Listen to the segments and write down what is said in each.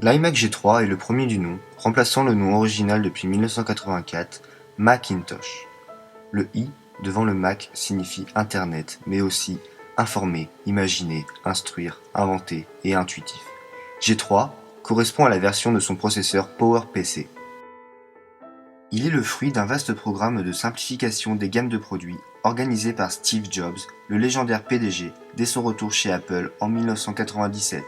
L'iMac G3 est le premier du nom, remplaçant le nom original depuis 1984, Macintosh. Le i devant le Mac signifie Internet, mais aussi informer, imaginer, instruire, inventer et intuitif. G3 correspond à la version de son processeur PowerPC. Il est le fruit d'un vaste programme de simplification des gammes de produits organisé par Steve Jobs, le légendaire PDG, dès son retour chez Apple en 1997.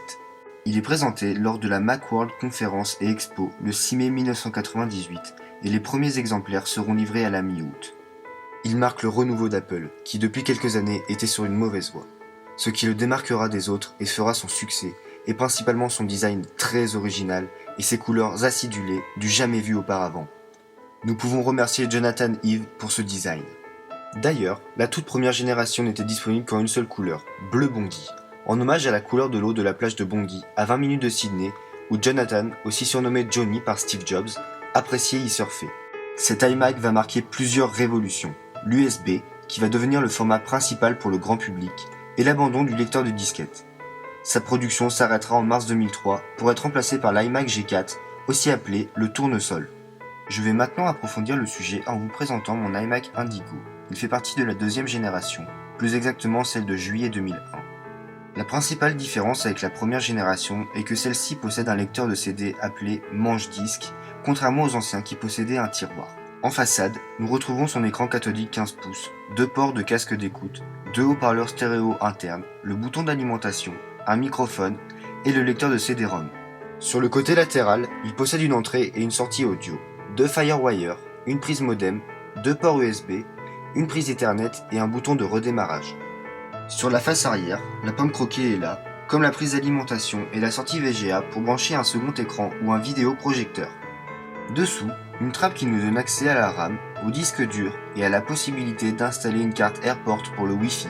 Il est présenté lors de la Macworld Conference et Expo le 6 mai 1998 et les premiers exemplaires seront livrés à la mi-août. Il marque le renouveau d'Apple, qui depuis quelques années était sur une mauvaise voie. Ce qui le démarquera des autres et fera son succès est principalement son design très original et ses couleurs acidulées du jamais vu auparavant. Nous pouvons remercier Jonathan Ive pour ce design. D'ailleurs, la toute première génération n'était disponible qu'en une seule couleur, bleu Bondy, en hommage à la couleur de l'eau de la plage de Bondy, à 20 minutes de Sydney, où Jonathan, aussi surnommé Johnny par Steve Jobs, appréciait y surfer. Cet iMac va marquer plusieurs révolutions, l'USB, qui va devenir le format principal pour le grand public, et l'abandon du lecteur de disquette. Sa production s'arrêtera en mars 2003 pour être remplacée par l'iMac G4, aussi appelé le tournesol. Je vais maintenant approfondir le sujet en vous présentant mon iMac Indigo. Il fait partie de la deuxième génération, plus exactement celle de juillet 2001. La principale différence avec la première génération est que celle-ci possède un lecteur de CD appelé manche-disque, contrairement aux anciens qui possédaient un tiroir. En façade, nous retrouvons son écran cathodique 15 pouces, deux ports de casque d'écoute, deux haut-parleurs stéréo internes, le bouton d'alimentation, un microphone et le lecteur de CD-ROM. Sur le côté latéral, il possède une entrée et une sortie audio, deux FireWire, une prise modem, deux ports USB, une prise Ethernet et un bouton de redémarrage. Sur la face arrière, la pomme croquée est là, comme la prise d'alimentation et la sortie VGA pour brancher un second écran ou un vidéoprojecteur. Dessous, une trappe qui nous donne accès à la RAM, au disque dur et à la possibilité d'installer une carte AirPort pour le Wi-Fi.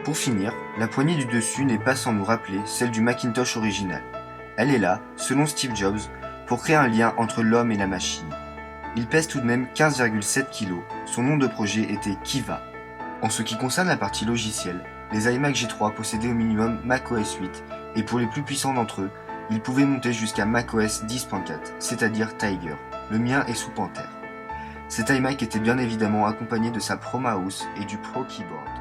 Pour finir, la poignée du dessus n'est pas sans nous rappeler celle du Macintosh original. Elle est là, selon Steve Jobs, pour créer un lien entre l'homme et la machine. Il pèse tout de même 15,7 kg, son nom de projet était Kiva. En ce qui concerne la partie logicielle, les iMac G3 possédaient au minimum macOS 8 et pour les plus puissants d'entre eux, ils pouvaient monter jusqu'à macOS 10.4, c'est-à-dire Tiger. Le mien est sous Panther. Cet iMac était bien évidemment accompagné de sa Pro Mouse et du Pro Keyboard.